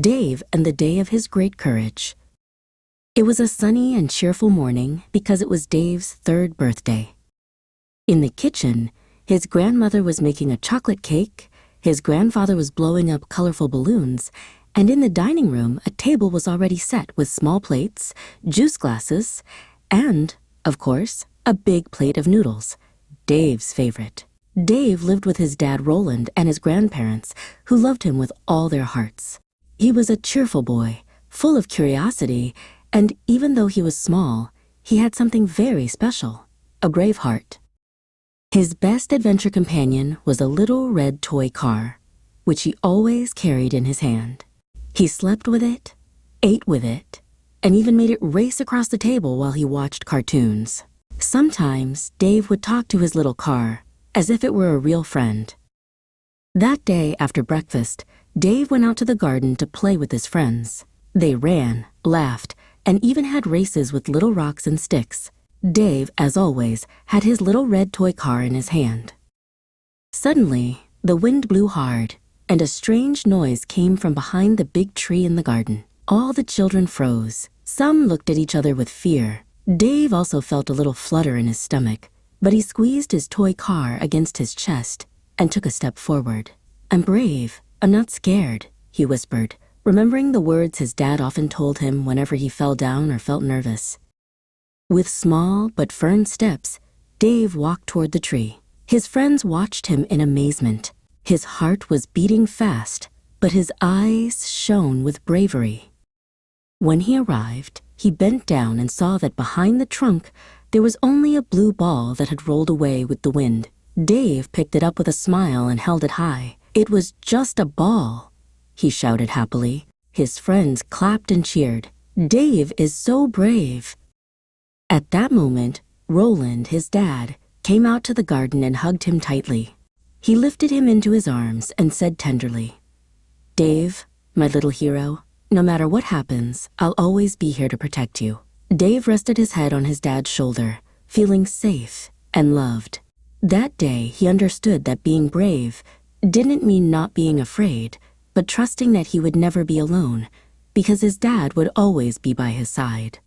Dave and the Day of His Great Courage. It was a sunny and cheerful morning because it was Dave's 3rd birthday. In the kitchen, his grandmother was making a chocolate cake, his grandfather was blowing up colorful balloons, and in the dining room a table was already set with small plates, juice glasses, and, of course, a big plate of noodles, Dave's favorite. Dave lived with his dad Roland and his grandparents, who loved him with all their hearts. He was a cheerful boy, full of curiosity, and even though he was small, he had something very special, a brave heart. His best adventure companion was a little red toy car, which he always carried in his hand. He slept with it, ate with it, and even made it race across the table while he watched cartoons. Sometimes Dave would talk to his little car, as if it were a real friend. That day after breakfast, Dave went out to the garden to play with his friends. They ran, laughed, and even had races with little rocks and sticks. Dave, as always, had his little red toy car in his hand. Suddenly, the wind blew hard, and a strange noise came from behind the big tree in the garden. All the children froze. Some looked at each other with fear. Dave also felt a little flutter in his stomach, but he squeezed his toy car against his chest and took a step forward. "I'm brave. I'm not scared," he whispered, remembering the words his dad often told him whenever he fell down or felt nervous. With small but firm steps, Dave walked toward the tree. His friends watched him in amazement. His heart was beating fast, but his eyes shone with bravery. When he arrived, he bent down and saw that behind the trunk there was only a blue ball that had rolled away with the wind. Dave picked it up with a smile and held it high. "It was just a ball," he shouted happily. His friends clapped and cheered. "Dave is so brave." At that moment, Roland, his dad, came out to the garden and hugged him tightly. He lifted him into his arms and said tenderly, "Dave, my little hero, no matter what happens, I'll always be here to protect you." Dave rested his head on his dad's shoulder, feeling safe and loved. That day, he understood that being brave didn't mean not being afraid, but trusting that he would never be alone, because his dad would always be by his side.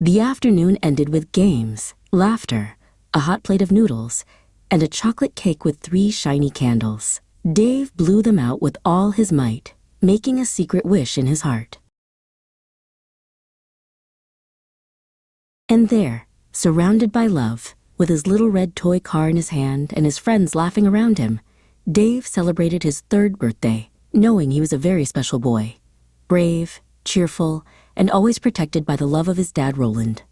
The afternoon ended with games, laughter, a hot plate of noodles, and a chocolate cake with 3 shiny candles. Dave blew them out with all his might, making a secret wish in his heart. And there, surrounded by love, with his little red toy car in his hand and his friends laughing around him, Dave celebrated his 3rd birthday, knowing he was a very special boy, brave, cheerful, and always protected by the love of his dad Roland.